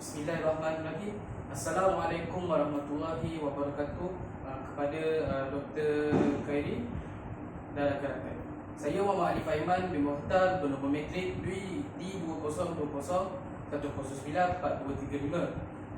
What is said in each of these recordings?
Bismillahirrahmanirrahim. Assalamualaikum warahmatullahi wabarakatuh. Kepada Dr. Khairi dan rakan-rakan. Saya Muhammad Alif Aiman bin Muhtar bernombor matrik D202001094235.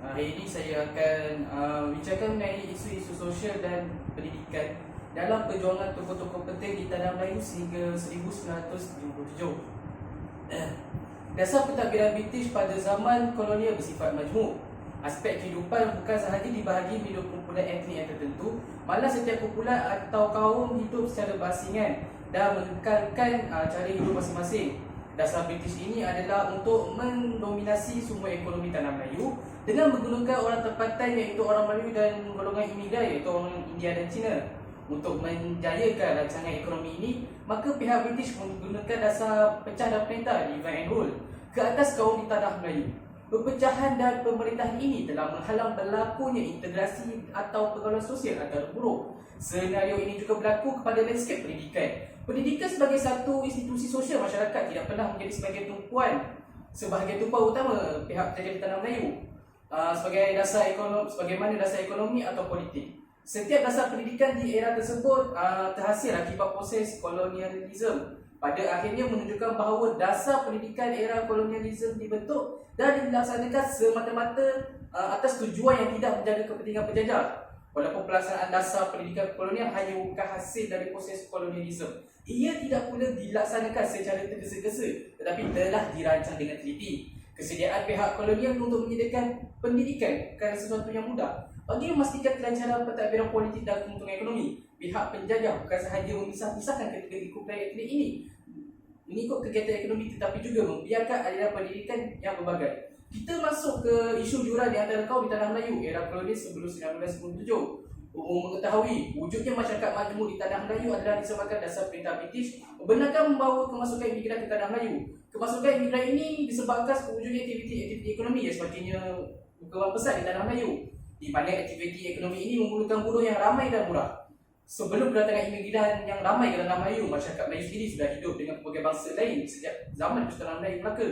Hari ini saya akan bincangkan mengenai isu-isu sosial dan pendidikan dalam perjuangan tokoh-tokoh penting di tanah Melayu sehingga 1957. Dasar pentadbiran British pada zaman kolonial bersifat majmuk. Aspek kehidupan bukan sahaja dibahagi menurut kumpulan etnik yang tertentu, malah setiap kumpulan atau kaum hidup secara berasingan dan menekankan cara hidup masing-masing. Dasar British ini adalah untuk mendominasi sumber ekonomi tanah Melayu dengan menggunakan orang tempatan iaitu orang Melayu dan golongan imigran iaitu orang India dan Cina. Untuk menjayakan rancangan ekonomi ini, maka pihak British menggunakan dasar pecah dan perintah divide and rule ke atas kaum di tanah Melayu. Perpecahan dan pemerintahan ini telah menghalang berlakunya integrasi atau pergaulan sosial antara buruh. Senario ini juga berlaku kepada landscape pendidikan. Pendidikan sebagai satu institusi sosial masyarakat tidak pernah menjadi sebagai sebagai tumpuan utama pihak penjajah di tanah Melayu. Sebagaimana dasar ekonomi atau politik. Setiap dasar pendidikan di era tersebut terhasil akibat proses kolonialisme. Pada akhirnya menunjukkan bahawa dasar pendidikan era kolonialisme dibentuk dan dilaksanakan semata-mata atas tujuan yang tidak menjaga kepentingan penjajah. Walaupun pelaksanaan dasar pendidikan kolonial hanya bukan hasil dari proses kolonialisme, ia tidak pula dilaksanakan secara tergesa-gesa tetapi telah dirancang dengan teliti. Kesediaan pihak kolonial untuk menyediakan pendidikan bukan sesuatu yang mudah. Bagi memastikan kelancaran pentadbiran politik dan keuntungan ekonomi, pihak penjajah bukan sahaja memisah-pisahkan ketiga kumpulan etnik ini mengikut kegiatan ekonomi tetapi juga membiarkan aliran pendidikan yang berbagai. Kita masuk ke isu jurang di antara kaum di tanah Melayu era kolonial sebelum 1997. Umum mengetahui wujudnya masyarakat majmuk di tanah Melayu adalah disebabkan dasar perintah British membenarkan membawa kemasukan imigran ke tanah Melayu. Kemasukan imigran ini disebabkan wujudnya aktiviti ekonomi yang semakinnya berkembang besar di tanah Melayu, di mana aktiviti ekonomi ini memerlukan buruh yang ramai dan murah. Sebelum kedatangan imigran yang ramai ke tanah Melayu, masyarakat Melayu sendiri sudah hidup dengan pelbagai bangsa lain sejak zaman Persatuan Melayu Melaka.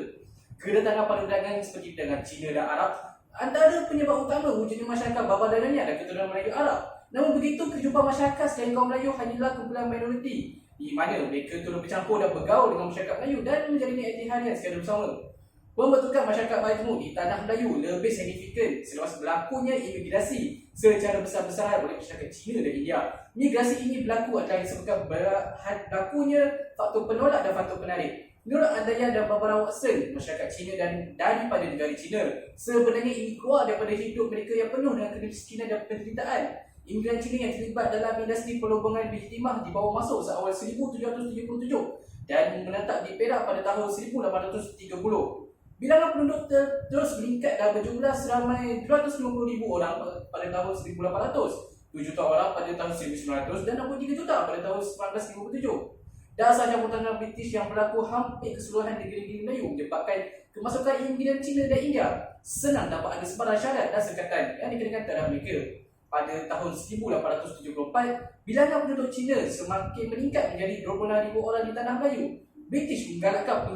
Kedatangan perdagangan seperti dengan Cina dan Arab antara penyebab utama wujudnya masyarakat Baba dan Nanya dan keturunan Melayu Arab. Namun begitu, kehidupan masyarakat selain kaum Melayu hanyalah kumpulan minoriti di mana mereka turut bercampur dan bergaul dengan masyarakat Melayu dan menjalani aktiviti harian secara bersama. Pembentukan masyarakat majmuk di tanah Melayu lebih signifikan selepas berlakunya imigrasi secara besar-besaran oleh masyarakat Cina dan India. Migrasi ini berlaku adalah disebabkan berlakunya faktor penolak dan faktor penarik. Menurut Andaya dan Barbara Watson, masyarakat Cina dan daripada negara Cina sebenarnya ingin keluar daripada hidup mereka yang penuh dengan kemiskinan dan penderitaan. Imigran Cina yang terlibat dalam industri pelobongan biji timah dibawa masuk seawal 1777 dan menetap di Perak pada tahun 1830. Bilangan penduduk terus meningkat dan berjumlah seramai 250,000 orang pada tahun 1800, 7 juta orang pada tahun 1900 dan 63 juta pada tahun 1957. Dasar jabatan British yang berlaku hampir keseluruhan negeri-negeri Melayu menyebabkan kemasukan imigran Cina dan India. Senang dapat ada sebarang syarat dan sekatan yang dikenakan terhadap mereka. Pada tahun 1874, bilangan penduduk Cina semakin meningkat menjadi 26,000 orang di tanah Melayu. British menggalakkan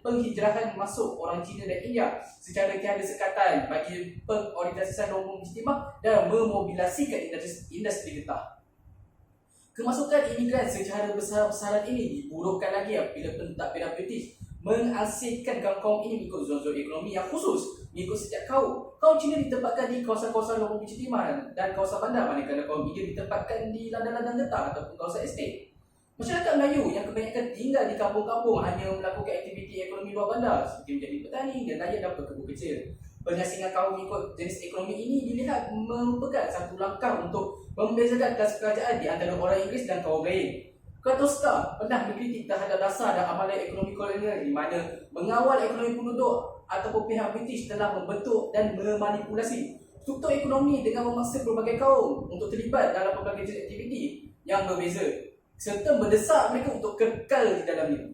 penghijrahan masuk orang Cina dan India secara tiada sekatan bagi pengorientasian nombor istimewa dan memobilisasikan industri getah. Kemasukan imigran secara besar-besaran ini diburuhkan lagi apabila pentadbiran British mengasingkan kaum ini mengikut zon-zon ekonomi yang khusus mengikut setiap kaum. Kaum Cina ditempatkan di kawasan-kawasan nombor istimewa dan kawasan bandar, manakala kaum India ditempatkan di ladang-ladang getah ataupun kawasan estate. Masyarakat Melayu yang kebanyakan tinggal di kampung-kampung hanya melakukan aktiviti ekonomi luar bandar seperti menjadi petani, nelayan dan pekebun kecil. Pengasingan kaum mengikut jenis ekonomi ini dilihat merupakan satu langkah untuk membezakan kelas kerajaan di antara orang Inggeris dan kaum lain. Katoska pernah mengkritik terhadap dasar dan amalan ekonomi kolonial di mana mengawal ekonomi penduduk ataupun pihak British telah membentuk dan memanipulasi struktur ekonomi dengan memaksa pelbagai kaum untuk terlibat dalam pelbagai jenis aktiviti yang berbeza serta mendesak mereka untuk kekal di dalamnya.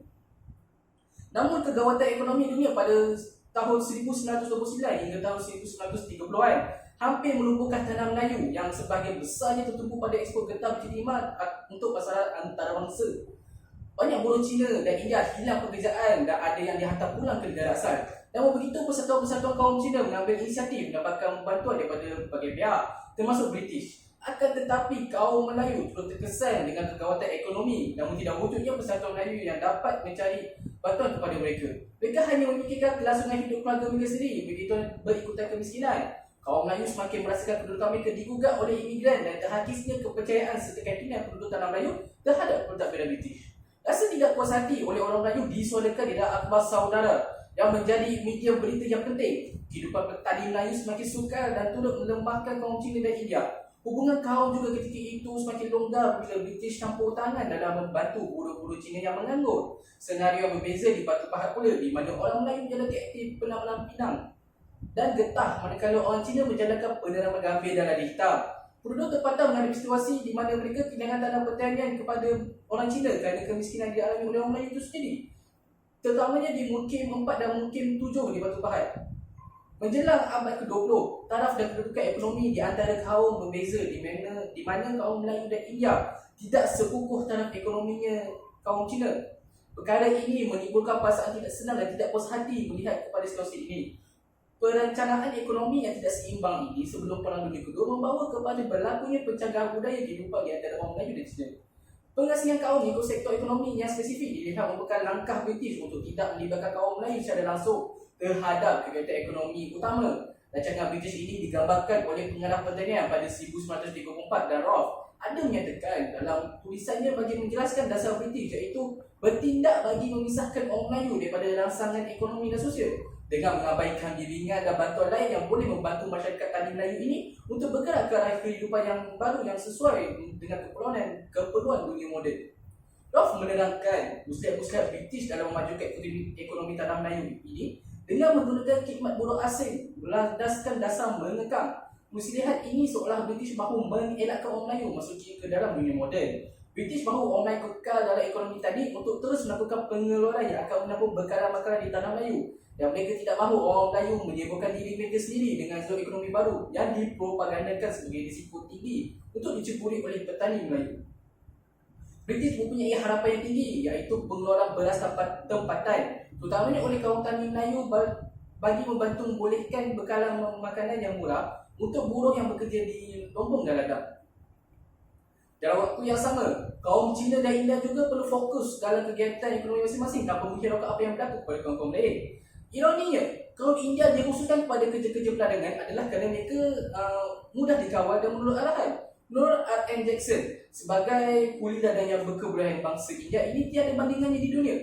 Namun kegawatan ekonomi dunia pada tahun 1929 hingga tahun 1930-an hampir melumpuhkan tanah Melayu yang sebahagian besarnya tertumpu pada ekspor getah biji timah untuk pasaran antarabangsa. Banyak buruh Cina dan India hilang pekerjaan dan ada yang dihantar pulang ke negara asal. Namun begitu, persatuan-persatuan kaum Cina mengambil inisiatif mendapatkan bantuan daripada berbagai pihak, termasuk British. Akan tetapi kaum Melayu turut terkesan dengan kekuatan ekonomi, namun tidak wujudnya persatuan Melayu yang dapat mencari bantuan kepada mereka. Mereka hanya memikirkan kelangsungan hidup keluarga mereka sendiri, begitu berikutan kemiskinan. Kaum Melayu semakin merasakan kedudukan mereka digugat oleh imigran dan terhakisnya kepercayaan serta keyakinan penduduk tanah Melayu terhadap pentadbiran British. Rasa tidak puas hati oleh orang Melayu disuarakan di dalam akhbar saudara yang menjadi media berita yang penting. Kehidupan petani Melayu semakin sukar dan turut melemahkan kaum Cina dan India. Hubungan kaum juga ketika itu semakin longgar bila British campur tangan dalam membantu buruh-buruh Cina yang menganggur. Senario yang berbeza di Batu Pahat pula, di mana orang Melayu menjalankan aktif penanaman pinang dan getah, manakala orang Cina menjalankan penanaman gambir dan lada hitam. Penduduk terpatah menghadapi situasi di mana mereka kehilangan tanah pertanian kepada orang Cina kerana kemiskinan dialami oleh orang Melayu itu sendiri, terutamanya di Mukim 4 dan Mukim 7 di Batu Pahat. Menjelang abad ke-20, taraf dan kedudukan ekonomi di antara kaum berbeza, di mana kaum Melayu dan India tidak sekukuh taraf ekonominya kaum Cina. Perkara ini menimbulkan perasaan tidak senang dan tidak puas hati melihat kepada situasi ini. Perencanaan ekonomi yang tidak seimbang ini sebelum Perang Dunia Kedua membawa kepada berlakunya pencanggahan budaya kehidupan di antara orang Melayu dan Cina. Pengasingan kaum mengikut sektor ekonomi yang spesifik dilihat merupakan langkah British untuk tidak melibatkan kaum Melayu secara langsung terhadap kegiatan ekonomi utama. Rancangan British ini digambarkan oleh pengarah pertanian pada 1934 dan Rolfe ada menyatakan dalam tulisannya bagi menjelaskan dasar British, iaitu bertindak bagi memisahkan orang Melayu daripada rangsangan ekonomi dan sosial dengan mengabaikan bimbingan dan bantuan lain yang boleh membantu masyarakat tani Melayu ini untuk bergerak ke arah kehidupan yang baru yang sesuai dengan keperluan dunia moden. Rolfe menerangkan usaha-usaha British dalam memajukan ekonomi tanah Melayu ini dengan menggunakan khidmat buruh asing berlandaskan dasar mengekang. Muslihat ini seolah British mahu mengelakkan orang Melayu masuki ke dalam dunia moden. British mahu orang Melayu kekal dalam ekonomi tadi untuk terus melakukan pengeluaran yang akan menampung bekalan-bekalan di tanah Melayu. Dan mereka tidak mahu orang Melayu menyibukkan diri mereka sendiri dengan zon ekonomi baru yang dipropagandakan sebagai risiko tinggi untuk diceburi oleh petani Melayu. British mempunyai harapan yang tinggi, iaitu pengeluaran beras tempatan, terutamanya oleh kaum tani Melayu bagi membantu membolehkan bekalan makanan yang murah untuk buruh yang bekerja di lombong dan ladang. Dalam waktu yang sama, kaum Cina dan India juga perlu fokus dalam kegiatan ekonomi masing-masing tanpa menghiraukan apa yang berlaku kepada kaum-kaum lain. Ironinya, kaum India dirusuhkan pada kerja-kerja peladangan adalah kerana mereka mudah dikawal dan menurut arahan. Menurut R.N. Jackson, sebagai kuli ladang yang berkebudayaan bangsa India ini tiada bandingannya di dunia.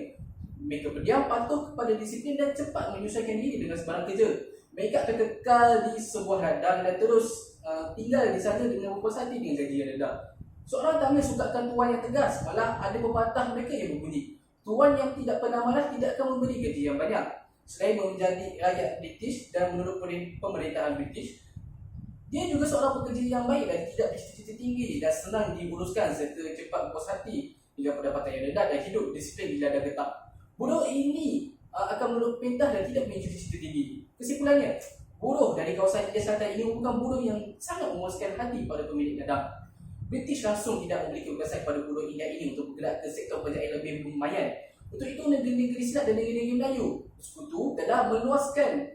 Mereka berdiam, patuh kepada disiplin dan cepat menyesuaikan diri dengan sebarang kerja. Mereka akan kekal di sebuah ladang dan terus tinggal di sana dengan berpuas hati dengan gaji yang rendah. Seorang tamu sukakan tuan yang tegas, malah ada pepatah mereka yang berbunyi, tuan yang tidak pernah marah tidak akan memberi gaji yang banyak. Selain menjadi rakyat British dan menurut pemerintahan British, dia juga seorang pekerja yang baik dan tidak bercita-cita tinggi dan senang diuruskan serta cepat berpuas hati dengan pendapatan yang rendah dan hidup disiplin di ladang getah. Buruh ini akan menurut perintah dan tidak memiliki cita-cita tinggi. Kesimpulannya, buruh dari kawasan India Selatan ini merupakan buruh yang sangat memuaskan hati pada pemilik ladang. British langsung tidak memiliki ulasan kepada buruh India ini untuk bergerak ke sektor kerja yang lebih lumayan. Untuk itu, negeri-negeri Silat dan negeri-negeri Melayu Sekutu telah meluluskan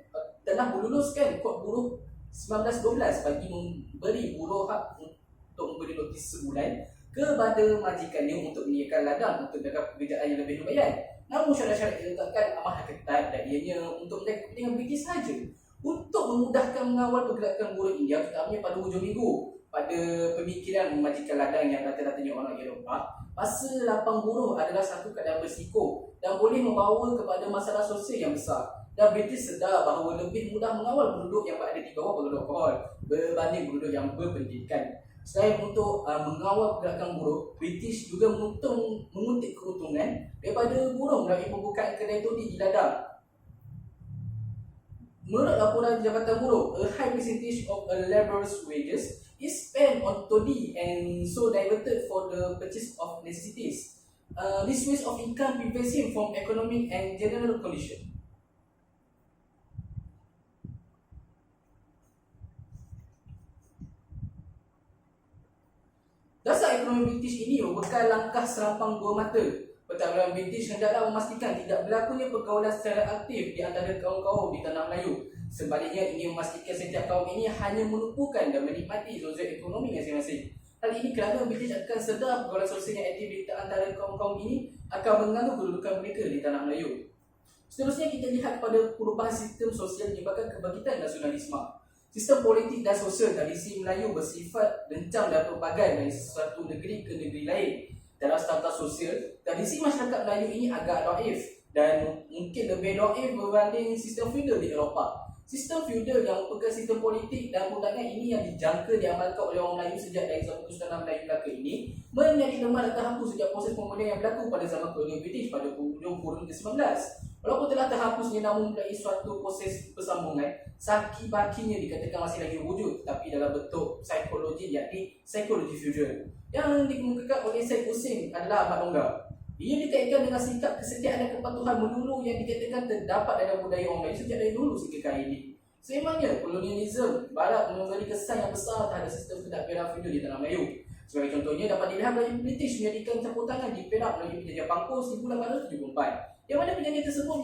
Kod Buruh 1912 bagi memberi buruh hak untuk memberi notis sebulan kepada majikannya untuk menyediakan ladang untuk dapat pekerjaan yang lebih lumayan. Namun syarat-syarat diletakkan amat ketat dan ianya untuk mereka kepentingan British sahaja. Untuk memudahkan mengawal pergerakan buruh India, terutamanya pada hujung minggu, pada pemikiran memajikan ladang yang rata-ratanya orang Eropah, masa lapang buruh adalah satu keadaan berisiko dan boleh membawa kepada masalah sosial yang besar. Dan British sedar bahawa lebih mudah mengawal penduduk yang berada di bawah pengaruh alkohol berbanding penduduk yang berpendidikan. Selain untuk mengawal pergerakan buruh, British juga menguntit keuntungan daripada buruh melalui pembukaan kedai todi di ladang. Menurut laporan Jabatan Buruh, a high percentage of a labourer's wages is spent on toddy and so diverted for the purchase of necessities. This waste of income prevents him from economic and general condition. Dasar ekonomi British ini merupakan langkah serampang dua mata. Pentadbiran British hendaklah memastikan tidak berlakunya pergaulan secara aktif di antara kaum-kaum di tanah Melayu. Sebaliknya, ingin memastikan setiap kaum ini hanya menumpukan dan menikmati zona ekonomi masing-masing. Hal ini kerana British akan sedar pergaulan sosial yang aktif di antara kaum-kaum ini akan mengganggu kedudukan mereka di tanah Melayu. Seterusnya, kita lihat pada perubahan sistem sosial menyebabkan kebangkitan nasionalisme. Sistem politik dan sosial tradisi Melayu bersifat rencang dan pelbagai dari satu negeri ke negeri lain. Dalam strata sosial, tradisi masyarakat Melayu ini agak doif dan mungkin lebih doif berbanding sistem feudal di Eropah. Sistem feudal yang merupakan sistem politik dan undangan ini yang dijangka diamalkan oleh orang Melayu sejak dari zaman Kesultanan Melayu Melaka ini menjadi lemah dan terhapus sejak proses pemulihan yang berlaku pada zaman kolonial British pada hujung kurun ke-19. Walaupun telah terhapusnya, namun melalui suatu proses persambungan, saki-bakinya dikatakan masih lagi wujud, tapi dalam bentuk psikologi, yakni psikologi feudal. Yang dikemukakan oleh Syed Hussein adalah amat longgar. Ia dikaitkan dengan sikap kesetiaan dan kepatuhan melulu yang dikatakan terdapat dalam budaya orang Melayu sejak dari dulu sehingga kali ini. Sememangnya, kolonialisme Barat memberi kesan yang besar terhadap sistem pentadbiran feudal di tanah Melayu. Sebagai contohnya, dapat dilihat melalui British menjadikan campur tangan di Perak melalui perjanjian Pangkor 1874. Yang mana perjanjian tersebut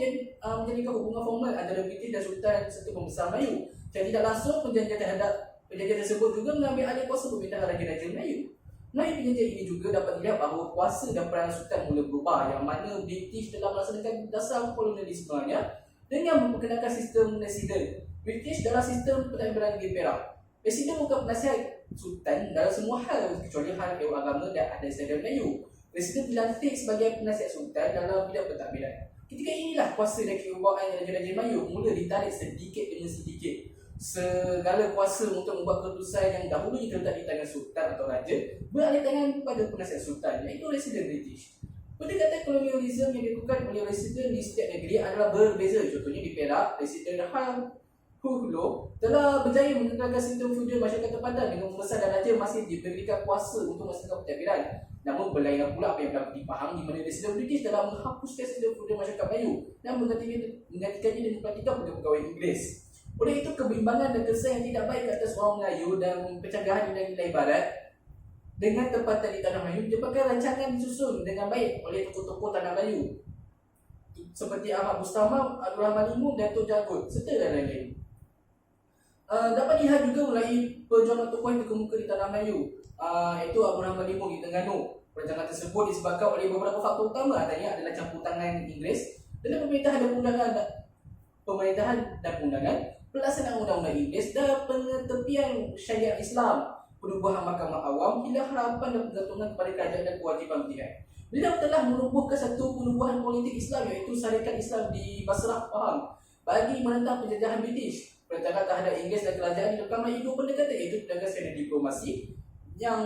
menjadikan hubungan formal antara British dan Sultan serta pembesar Melayu. Secara tidak langsung, perjanjian tersebut juga mengambil alih kuasa pemerintahan Raja-Raja Melayu. Melalui perjanjian ini juga dapat dilihat bahawa kuasa dan peranan Sultan mula berubah, yang mana British telah melaksanakan dasar kolonialismenya dengan memperkenalkan sistem residen. British dalam sistem pentadbiran negeri Perak. Residen bukan penasihat Sultan dalam semua hal kecuali hal agama dan adat istiadat Melayu. Presiden dilantik sebagai penasihat Sultan dalam bidang pentadbiran. Ketika inilah kuasa dan kewibawaan Raja-Raja Melayu mula ditarik sedikit demi sedikit. Segala kuasa untuk membuat keputusan yang dahulunya terletak di tangan Sultan atau Raja beralih tangan kepada penasihat Sultan, iaitu Residen British. Pendekatan kolonialisme yang dilakukan oleh Residen di setiap negeri adalah berbeza. Contohnya di Perak, Residen Hulo telah berjaya mengekalkan sistem feudal masyarakat tempatan dengan pembesar dan raja masih diberikan kuasa untuk melaksanakan pentadbiran. Namun berlainan pula apa yang dapat dipaham di mana Residen British dalam menghapuskan sistem feudal masyarakat Melayu dan menggantikannya dengan praktikal pegawai Inggeris. Oleh itu, kebimbangan dan kesan yang tidak baik ke atas orang Melayu dan pencegahan di wilayah barat dengan tempatan di tanah Melayu menyebabkan rancangan disusun dengan baik oleh tokoh-tokoh tanah Melayu seperti Ahmad Bustama, Abdul Rahman Limu dan Tok Jagut serta lain-lain. Dapat dilihat juga melalui perjuangan tokoh yang dikemuka di tanah Melayu, iaitu Abdul Rahman Limu di Terengganu. Perancangan tersebut disebabkan oleh beberapa faktor utama, antaranya adalah campur tangan Inggeris dalam pemerintahan dan undangan, pelaksanaan undang-undang Inggeris dan pengetepian syariat Islam, perubahan mahkamah awam, hilang harapan dan pergantungan kepada kerajaan dan kewajipan pilihan. Beliau telah menubuhkan satu penubuhan politik Islam, iaitu Syarikat Islam di Basrah, Pahang, bagi menentang penjajahan British. Perancangan terhadap Inggeris dan kerajaan dilakukan melalui dua pendekatan, iaitu pendekatan secara diplomasi yang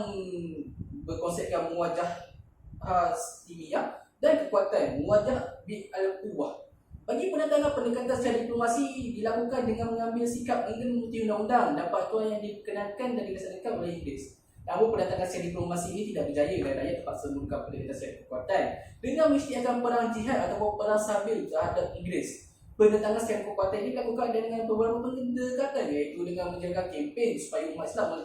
berkonsepkan muwajah timiyah dan kekuatan muwajah bil al-quwwah. Bagi penentangan pendekatan secara diplomasi dilakukan dengan mengambil sikap enggan mengikuti undang-undang dan peraturan yang dikenalkan dan dilaksanakan oleh Inggeris. Namun penentangan secara diplomasi ini tidak berjaya dan rakyat terpaksa menggunakan pendekatan secara kekuatan dengan mengisytiharkan perang jihad atau perang sabil terhadap Inggeris. Penentangan secara kekuatan ini dilakukan dengan beberapa pendekatan, iaitu dengan menjaga kempen supaya umat Islam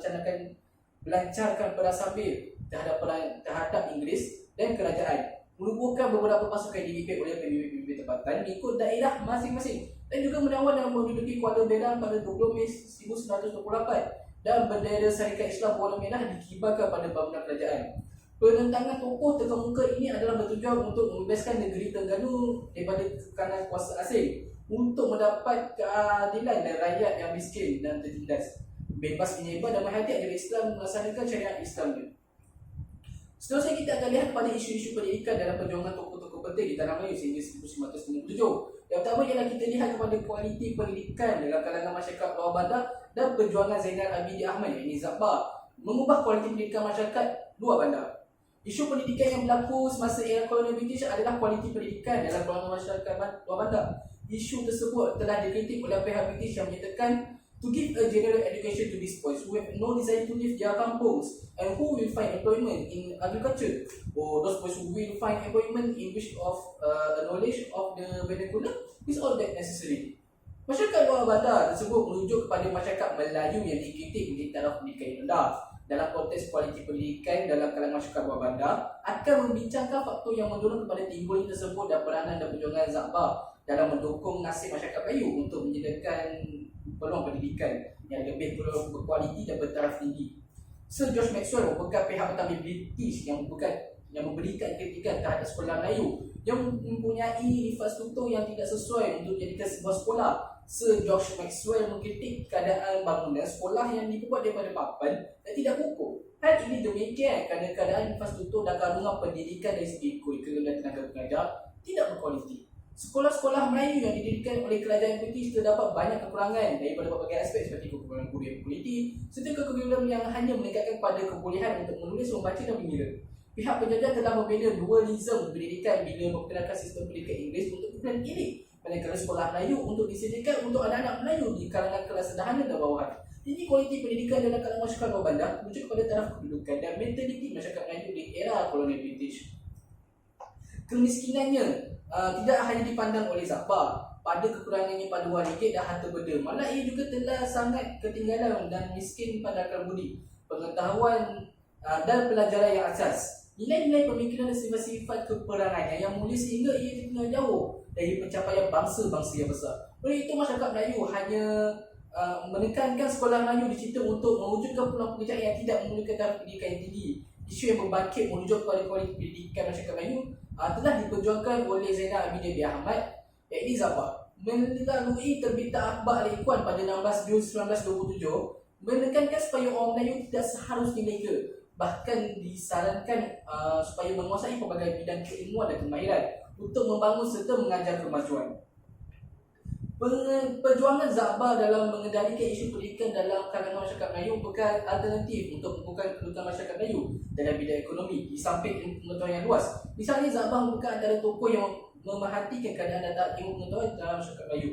melancarkan perang sabil terhadap Inggeris dan kerajaan, menubuhkan beberapa pasukan dipimpin oleh pemimpin tempatan mengikut daerah masing-masing dan juga menawan dan menduduki Kuala Berang pada 20 Mei 1928 dan bendera Syarikat Islam warna merah dikibarkan pada bangunan kerajaan. Penentangan tokoh terkemuka ini adalah bertujuan untuk membebaskan negeri Terengganu daripada tekanan kuasa asing untuk mendapat keadilan dan rakyat yang miskin dan tertindas, bebas menyebar dan menghayati ajaran Islam melaksanakan syariat Islamnya. Seterusnya kita akan lihat pada isu-isu pendidikan dalam perjuangan tokoh-tokoh penting di tanah Melayu sehingga 1997. Yang pertama ialah kita lihat kepada kualiti pendidikan dalam kalangan masyarakat bawah bandar dan perjuangan Zainal Abidin Ahmad, yakni Zabbar, mengubah kualiti pendidikan masyarakat luar bandar. Isu pendidikan yang berlaku semasa era kolonial British adalah kualiti pendidikan dalam kalangan masyarakat luar bandar. Isu tersebut telah dikritik oleh pihak British yang menyatakan to give a general education to these boys who have no desire to leave their kampungs and who will find employment in agriculture, or those boys who will find employment in which of a knowledge of the vernacular is all that necessary. Masyarakat luar bandar tersebut merujuk kepada masyarakat Melayu yang dikritik menjadi taraf pendidikan yang rendah. dalam konteks kualiti pendidikan dalam kalangan masyarakat bawah bandar akan membincangkan faktor yang mendorong kepada timbulnya tersebut dan peranan dan perjuangan Zakbar dalam mendukung nasib masyarakat Melayu untuk menyediakan peluang pendidikan yang lebih berkualiti dan bertaraf tinggi. Sir George Maxwell merupakan pihak utama British yang memberikan kritikan terhadap sekolah Melayu yang mempunyai infrastruktur yang tidak sesuai untuk dijadikan sebuah sekolah. Sir George Maxwell mengkritik keadaan bangunan sekolah yang dibuat daripada papan dan tidak kukuh. Hal ini demikian kerana keadaan infrastruktur dan kandungan pendidikan dari segi kurikulum dan tenaga pengajar tidak berkualiti. Sekolah-sekolah Melayu yang didirikan oleh kerajaan British terdapat banyak kekurangan daripada berbagai aspek seperti kekurangan budaya politik serta kurikulum yang hanya meningkatkan pada kebolehan untuk menulis, membaca dan mengira. Pihak penjajah telah membela dualisme pendidikan bila memperkenalkan sistem pendidikan Inggeris untuk keperluan ini, manakala sekolah Melayu untuk disediakan untuk anak-anak Melayu di kalangan kelas sederhana dan bawahan. Ini kualiti pendidikan dalam kalangan masyarakat bawah bandar merujuk kepada taraf kedudukan dan mentaliti masyarakat Melayu di era kolonial British. Kemiskinannya tidak hanya dipandang oleh Zakbar pada kekurangannya paduan ringgit dan harta benda, malah ia juga telah sangat ketinggalan dan miskin pada akal budi, pengetahuan dan pelajaran yang asas. Nilai-nilai pemikiran dan sifat-sifat keperangannya yang mulia sehingga ia dikenal jauh dari pencapaian bangsa-bangsa yang besar. Oleh itu masyarakat Melayu hanya menekankan sekolah Melayu dicipta untuk mewujudkan peluang pekerjaan yang tidak memerlukan taraf pendidikan yang tinggi. Isu yang berbangkit menuju kepada kualiti pendidikan masyarakat Melayu telah diperjuangkan oleh Zainal Abidin bin Ahmad, iaitu Zakbar. Melalui terbitan Akhbar Al-Ikhwan pada 16 Jun 1927 menekankan supaya orang Melayu tidak seharusnya mereka, bahkan disarankan supaya menguasai pelbagai bidang keilmuan dan kemahiran untuk membangun serta mengajar kemajuan. Perjuangan Zakbar dalam mengendalikan isu pendidikan dalam kalangan masyarakat Melayu merupakan alternatif untuk membuka kedudukan masyarakat Melayu dalam bidang ekonomi di samping ilmu pengetahuan yang luas. Misalnya Zakbar merupakan antara tokoh yang memerhatikan keadaan dan ilmu pengetahuan dalam masyarakat Melayu.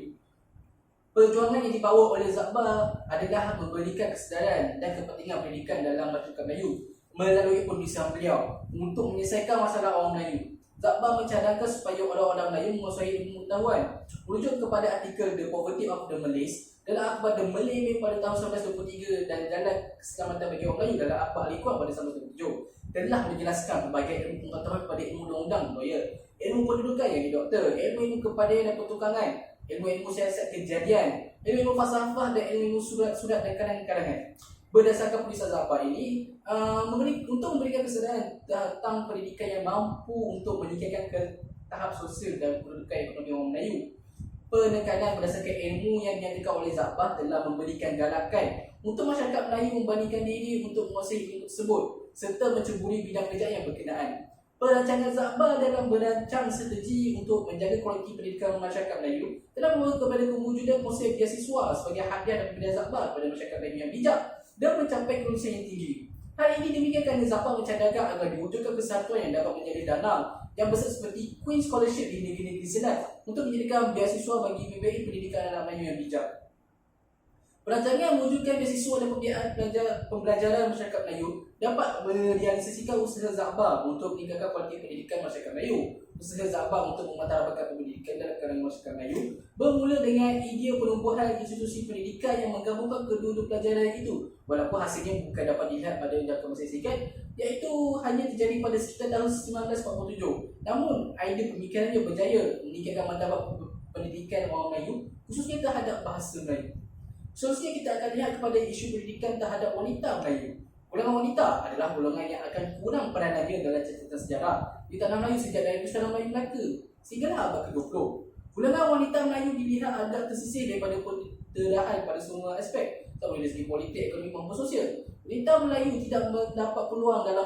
Perjuangan yang dibawa oleh Zakbar adalah memberikan kesedaran dan kepentingan pendidikan dalam masyarakat Melayu melalui penulisan beliau untuk menyelesaikan masalah orang Melayu. Zakbar mencadangkan supaya orang-orang Melayu menguasai ilmu pengetahuan. Merujuk kepada artikel The Poverty of the Malays dalam Akhbar The Malay pada tahun 1923 dan Jalan Keselamatan bagi Orang Melayu dalam Akhbar Al-Ikhwan pada 1927 telah menjelaskan berbagai ilmu pengetahuan kepada ilmu undang-undang lawyer, ilmu pendudukan yang doktor, ilmu kepadanya dan pertukangan, ilmu siasat kejadian, ilmu falsafah dan ilmu surat-surat dan kalangan-kalangan. Berdasarkan penulisan Zakbar ini, untuk memberikan kesedaran tentang pendidikan yang mampu untuk meningkatkan ke tahap sosial dan kedudukan ekonomi orang Melayu. Penekanan berdasarkan ilmu yang dinyatakan oleh Zakbar telah memberikan galakan untuk masyarakat Melayu membandingkan diri untuk menguasai ilmu tersebut serta menceburi bidang kerja yang berkenaan. Perancangan Zakbar dalam merancang strategi untuk menjaga kualiti pendidikan masyarakat Melayu telah membawa kepada kewujudan konsep beasiswa sebagai hadiah dan pemberian Zakbar kepada masyarakat Melayu yang bijak dan mencapai kelulusan yang tinggi. Hal ini demikian kerana Zakbar mencadangkan agar diwujudkan kesatuan yang dapat menjadi dana yang besar seperti Queen Scholarship di negeri-negeri Senat untuk menjadikan beasiswa bagi PBI pendidikan anak Melayu yang bijak. Perancangan mewujudkan beasiswa dan pembiayaan pembelajaran masyarakat Melayu dapat merealisasikan usaha Zakbar untuk meningkatkan kualiti pendidikan masyarakat Melayu. Usaha Zakbar untuk mematahbabkan pendidikan dalam kalangan masyarakat Melayu bermula dengan idea penumbuhan institusi pendidikan yang menggabungkan kedua-dua pelajaran itu, walaupun hasilnya bukan dapat dilihat pada jangka masa singkat, iaitu hanya terjadi pada sekitar tahun 1947. Namun, idea pemikirannya berjaya meningkatkan martabat pendidikan orang Melayu, khususnya terhadap bahasa Melayu. Seterusnya kita akan lihat kepada isu pendidikan terhadap wanita Melayu. Golongan wanita adalah golongan yang akan kurang peranannya dalam catatan sejarah di tanah Melayu sejak dari Tanah Melayu Melaka sehinggalah abad ke-20. Golongan wanita Melayu dilihat agak tersisih daripada pendarahan pada semua aspek, tak boleh dari segi politik, ekonomi maupun sosial. Wanita Melayu tidak mendapat peluang dalam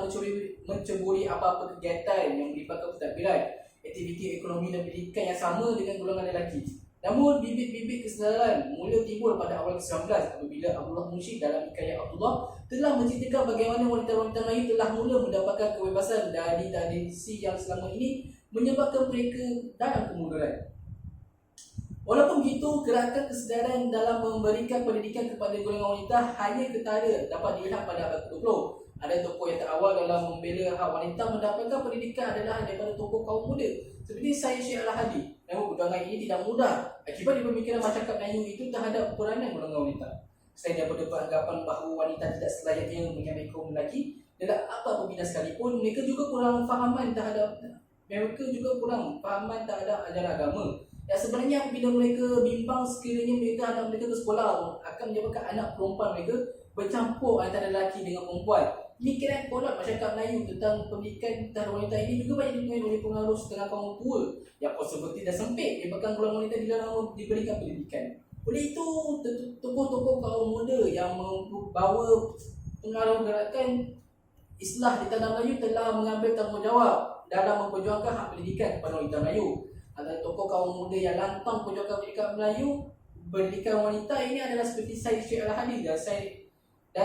menceburi apa-apa kegiatan yang melibatkan pentadbiran, aktiviti ekonomi dan pendidikan yang sama dengan golongan lelaki. Namun, bibit-bibit kesedaran mula timbul pada awal ke-19 apabila Abdullah Munsyid dalam Hikayat Abdullah telah menceritakan bagaimana wanita-wanita Melayu telah mula mendapatkan kebebasan dari tradisi yang selama ini menyebabkan mereka dalam kemunduran. Walaupun begitu, gerakan kesedaran dalam memberikan pendidikan kepada golongan wanita hanya ketara dapat dilihat pada abad ke-20. Ada tokoh yang terawal dalam membela hak wanita mendapatkan pendidikan adalah daripada tokoh kaum muda seperti Syed Syekh Al-Hadi. Namun perjuangan ini tidak mudah akibat pemikiran masyarakat Melayu itu terhadap peranan golongan wanita. selain daripada beranggapan bahawa wanita tidak selayaknya menyamai kaum lelaki, dalam apa apabila sekalipun mereka juga kurang fahaman terhadap ajaran agama. Dan sebenarnya apabila mereka bimbang sekiranya anak mereka ke sekolah akan menyebabkan anak perempuan mereka bercampur antara lelaki dengan perempuan. Pemikiran kolot masyarakat Melayu tentang pendidikan terhadap wanita ini juga banyak dipengaruhi oleh pengaruh setengah kaum tua yang konservatif dan sempit menyebabkan golongan wanita dilarang diberikan pendidikan. Oleh itu, tokoh-tokoh kaum muda yang membawa pengaruh gerakan Islah di tanah Melayu telah mengambil tanggungjawab dalam memperjuangkan hak pendidikan kepada wanita Melayu. Antara tokoh kaum muda yang lantang perjuangkan pendidikan Melayu, pendidikan wanita ini adalah seperti Syed Syekh Al-Hadi dan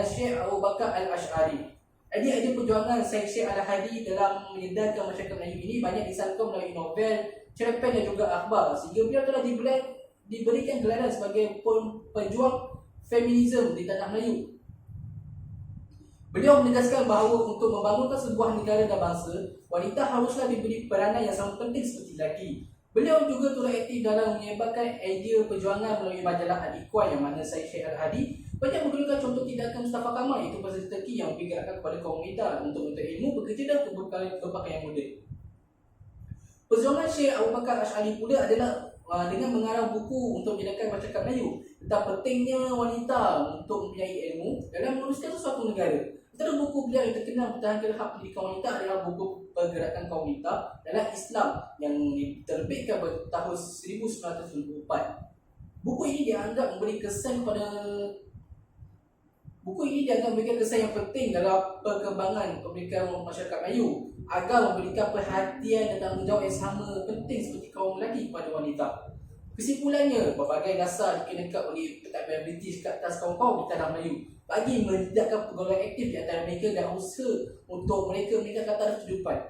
Syekh Abu Bakar Al-Ash'ari. Idea perjuangan Syed Syekh Al-Hadi dalam menyedarkan masyarakat Melayu ini banyak disalurkan melalui novel, cerpen dan juga akhbar, sehingga beliau telah diberikan gelaran sebagai pejuang feminisme di tanah Melayu. Beliau menegaskan bahawa untuk membangunkan sebuah negara dan bangsa, wanita haruslah diberi peranan yang sama penting seperti lelaki. Beliau juga turut aktif dalam menyebarkan idea perjuangan melalui majalah Al-Ikhwan, yang mana Syed Syekh Al-Hadi banyak menggunakan contoh tindakan Mustafa Kamal, iaitu Presiden Turki yang bergerakkan kepada kaum wanita untuk menuntut ilmu, bekerja dan berpakaian muda. Perjuangan Syekh Abu Bakar Ash'ari pula adalah dengan mengarang buku untuk menjelaskan masyarakat Melayu tentang pentingnya wanita untuk mempunyai ilmu dalam meneruskan sesuatu negara. Antara buku beliau yang terkenal mempertahankan hak pendidikan wanita adalah buku Pergerakan Kaum Wanita dalam Islam yang diterbitkan pada tahun 1994. Buku ini dianggap memberikan kesan yang penting dalam perkembangan pendidikan masyarakat Melayu agar memberikan perhatian dan tanggungjawab yang sama penting seperti kaum lelaki kepada wanita. Kesimpulannya, berbagai dasar dikenakan oleh pentadbiran British ke atas kaum-kaum di tanah Melayu bagi menidakkan pergaulan aktif di antara mereka dan usaha untuk mereka meningkatkan taraf kehidupan.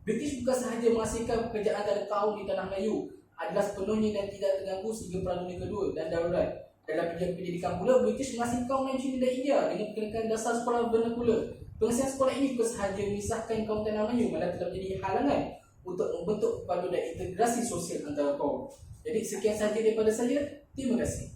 British bukan sahaja menghasilkan pekerjaan antara kaum di tanah Melayu adalah sepenuhnya dan tidak terganggu sehingga Perang Dunia Kedua dan darurat. Dalam pendidikan pula, British menghasilkan kaum lain Cina dan India dengan kenakan dasar sekolah vernacular. Pengasihan sekolah ini bukan sahaja memisahkan kaum tanah Melayu, malah telah menjadi halangan untuk membentuk kepaduan dan integrasi sosial antara kaum. Jadi sekian sahaja daripada saya. Terima kasih.